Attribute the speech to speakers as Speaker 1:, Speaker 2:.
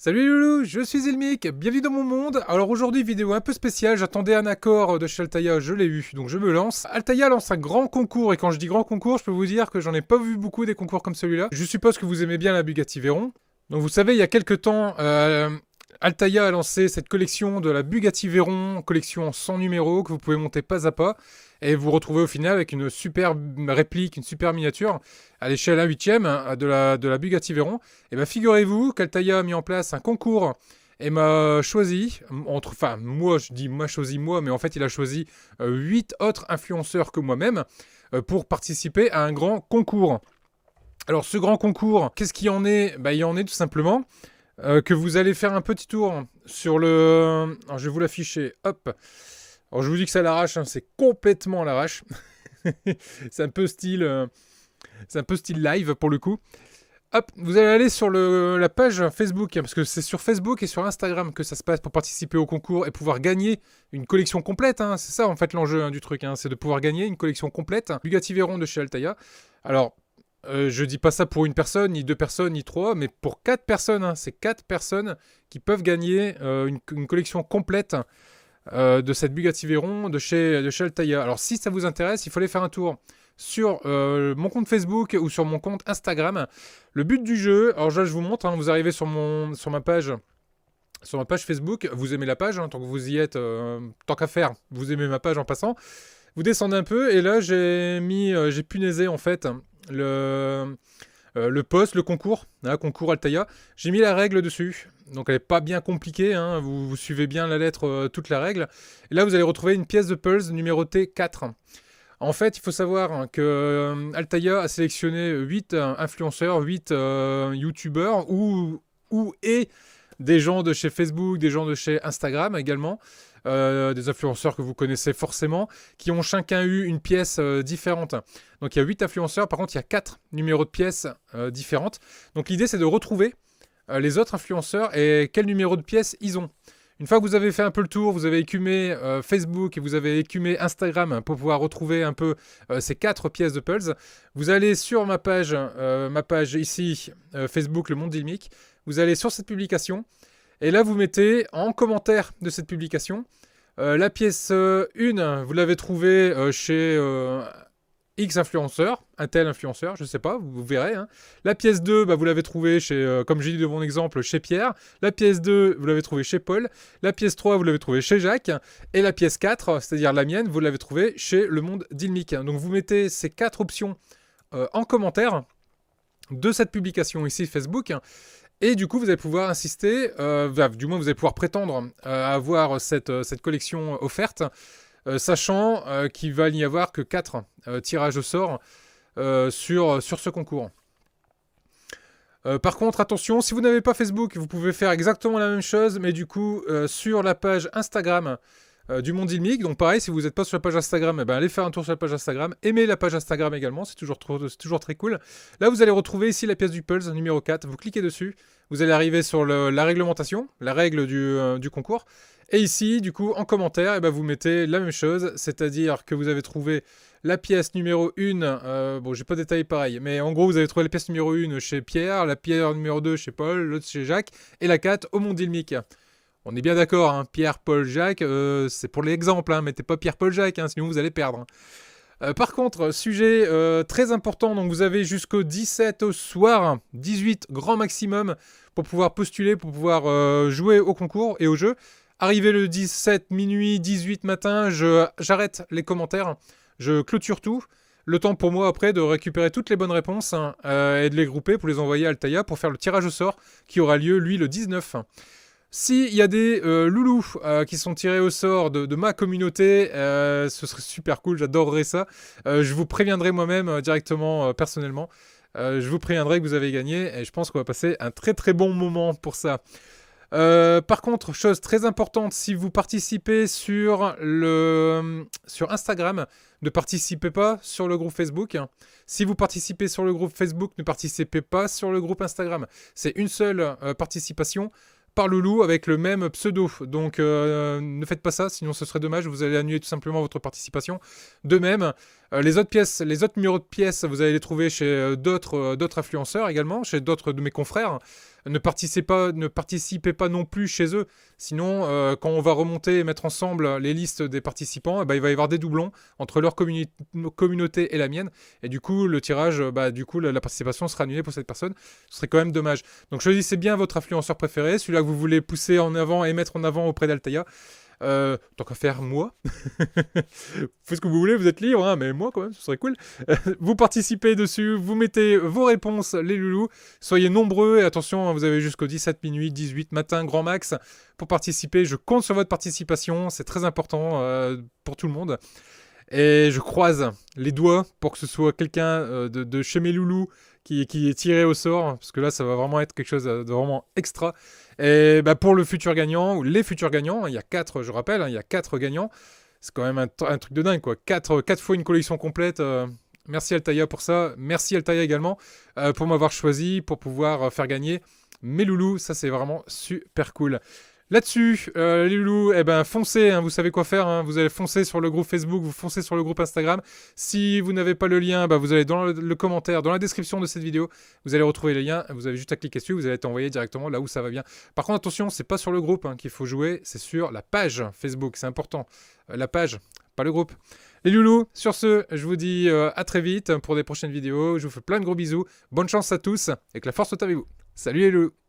Speaker 1: Salut Loulou, je suis Ilmic, bienvenue dans mon monde. Alors aujourd'hui, vidéo un peu spéciale, j'attendais un accord de chez Altaïa, je l'ai eu, donc je me lance. Altaïa lance un grand concours, et quand je dis grand concours, je peux vous dire que j'en ai pas vu beaucoup des concours comme celui-là. Je suppose que vous aimez bien la Bugatti Veyron. Donc vous savez, il y a quelques temps, Altaïa a lancé cette collection de la Bugatti Veyron, collection en 100 numéros, que vous pouvez monter pas à pas, et vous retrouvez au final avec une super réplique, une super miniature, à l'échelle 1/8 de la Bugatti Veyron. Et bien figurez-vous qu'Altaïa a mis en place un concours et m'a choisi, enfin moi je dis m'a choisi moi, mais en fait il a choisi 8 autres influenceurs que moi-même pour participer à un grand concours. Alors ce grand concours, qu'est-ce qu'il y en est? Il y en est tout simplement que vous allez faire un petit tour sur le... Alors je vais vous l'afficher, hop. Alors je vous dis que c'est à l'arrache, hein, c'est complètement à l'arrache. c'est un peu style live pour le coup. Hop, vous allez aller sur la page Facebook, hein, parce que c'est sur Facebook et sur Instagram que ça se passe pour participer au concours et pouvoir gagner une collection complète. Hein, c'est ça en fait l'enjeu du truc, hein, c'est de pouvoir gagner une collection complète. Bugatti Veyron de chez Altaïa. Alors, je dis pas ça pour une personne, ni deux personnes, ni trois, mais pour 4 personnes. Hein, c'est 4 personnes qui peuvent gagner une collection complète de cette Bugatti Veyron de chez Altaïa. Alors si ça vous intéresse, il faut aller faire un tour sur mon compte Facebook ou sur mon compte Instagram. Le but du jeu, alors là je vous montre, hein, vous arrivez sur ma page Facebook, vous aimez la page, hein, tant que vous y êtes, tant qu'à faire, vous aimez ma page en passant. Vous descendez un peu et là j'ai punaisé en fait le post, le concours, hein, concours Altaïa. J'ai mis la règle dessus, donc elle n'est pas bien compliquée, hein, vous suivez bien la lettre, toute la règle. Et là vous allez retrouver une pièce de puzzle numérotée 4. En fait, il faut savoir que Altaïa a sélectionné 8 influenceurs, 8 youtubeurs et des gens de chez Facebook, des gens de chez Instagram également, des influenceurs que vous connaissez forcément, qui ont chacun eu une pièce différente. Donc il y a 8 influenceurs, par contre il y a 4 numéros de pièces différentes. Donc l'idée c'est de retrouver les autres influenceurs et quel numéro de pièce ils ont. Une fois que vous avez fait un peu le tour, vous avez écumé Facebook et vous avez écumé Instagram pour pouvoir retrouver un peu ces 4 pièces de puzzle, vous allez sur ma page ici, Facebook Le Monde d'Ilmic, vous allez sur cette publication, et là vous mettez en commentaire de cette publication, la pièce 1, vous l'avez trouvée chez... X influenceur, un tel influenceur, je sais pas, vous verrez. Hein. La pièce 2, vous l'avez trouvée chez, comme j'ai dit de mon exemple, chez Pierre. La pièce 2, vous l'avez trouvée chez Paul. La pièce 3, vous l'avez trouvée chez Jacques. Et la pièce 4, c'est-à-dire la mienne, vous l'avez trouvée chez Le Monde d'Ilmic. Donc vous mettez ces 4 options en commentaire de cette publication ici Facebook. Et du coup, vous allez pouvoir insister, du moins vous allez pouvoir prétendre à avoir cette collection offerte. Sachant qu'il va n'y avoir que 4 tirages au sort sur ce concours. Par contre, attention, si vous n'avez pas Facebook, vous pouvez faire exactement la même chose, mais du coup, sur la page Instagram du Monde Ilmic. Donc pareil, si vous n'êtes pas sur la page Instagram, allez faire un tour sur la page Instagram. Aimez la page Instagram également, c'est toujours très cool. Là, vous allez retrouver ici la pièce du puzzle numéro 4. Vous cliquez dessus, vous allez arriver sur la réglementation, la règle du concours. Et ici, du coup, en commentaire, vous mettez la même chose, c'est-à-dire que vous avez trouvé la pièce numéro 1, bon, j'ai pas détaillé pareil, mais en gros, vous avez trouvé la pièce numéro 1 chez Pierre, la pièce numéro 2 chez Paul, l'autre chez Jacques, et la 4 au Monde Ilmic. On est bien d'accord, hein, Pierre, Paul, Jacques, c'est pour l'exemple, hein, mettez pas Pierre, Paul, Jacques, hein, sinon vous allez perdre. Par contre, sujet très important, donc vous avez jusqu'au 17 au soir, 18 grand maximum, pour pouvoir postuler, pour pouvoir jouer au concours et au jeu. Arrivé le 17 minuit, 18 matin, j'arrête les commentaires, je clôture tout. Le temps pour moi après de récupérer toutes les bonnes réponses et de les grouper pour les envoyer à Altaïa pour faire le tirage au sort qui aura lieu, lui, le 19. S'il y a des loulous qui sont tirés au sort de ma communauté, ce serait super cool, j'adorerais ça. Je vous préviendrai moi-même directement, personnellement. Je vous préviendrai que vous avez gagné et je pense qu'on va passer un très très bon moment pour ça. Par contre, chose très importante, si vous participez sur Instagram, ne participez pas sur le groupe Facebook. Si vous participez sur le groupe Facebook, ne participez pas sur le groupe Instagram. C'est une seule participation par loulou avec le même pseudo. Donc ne faites pas ça, sinon ce serait dommage, vous allez annuler tout simplement votre participation. De même, Les autres pièces, les autres numéros de pièces, vous allez les trouver chez d'autres influenceurs également, chez d'autres de mes confrères. Ne participez pas non plus chez eux. Sinon, quand on va remonter et mettre ensemble les listes des participants, il va y avoir des doublons entre leur communauté et la mienne. Et du coup, le tirage, la participation sera annulée pour cette personne. Ce serait quand même dommage. Donc choisissez bien votre influenceur préféré, celui-là que vous voulez pousser en avant et mettre en avant auprès d'Altaya. Tant qu'à faire, moi. Faites ce que vous voulez, vous êtes libre, hein, mais moi quand même, ce serait cool. Vous participez dessus, vous mettez vos réponses, les loulous. Soyez nombreux et attention, hein, vous avez jusqu'au 17 minuit, 18 matin, grand max pour participer. Je compte sur votre participation, c'est très important pour tout le monde. Et je croise les doigts pour que ce soit quelqu'un de chez mes loulous qui est tiré au sort, parce que là, ça va vraiment être quelque chose de vraiment extra. Et pour le futur gagnant, ou les futurs gagnants, il y a 4, je rappelle, il y a 4 gagnants. C'est quand même un truc de dingue, quoi. 4 fois une collection complète. Merci Altaïa pour ça. Merci Altaïa également pour m'avoir choisi, pour pouvoir faire gagner mes loulous. Ça, c'est vraiment super cool. Là-dessus, les loulous, foncez, hein, vous savez quoi faire, hein, vous allez foncer sur le groupe Facebook, vous foncez sur le groupe Instagram. Si vous n'avez pas le lien, vous allez dans le commentaire, dans la description de cette vidéo, vous allez retrouver les liens, vous avez juste à cliquer dessus, vous allez être envoyé directement là où ça va bien. Par contre, attention, c'est pas sur le groupe qu'il faut jouer, c'est sur la page Facebook, c'est important. La page, pas le groupe. Les loulous, sur ce, je vous dis à très vite pour des prochaines vidéos, je vous fais plein de gros bisous, bonne chance à tous et que la force soit avec vous. Salut les loulous!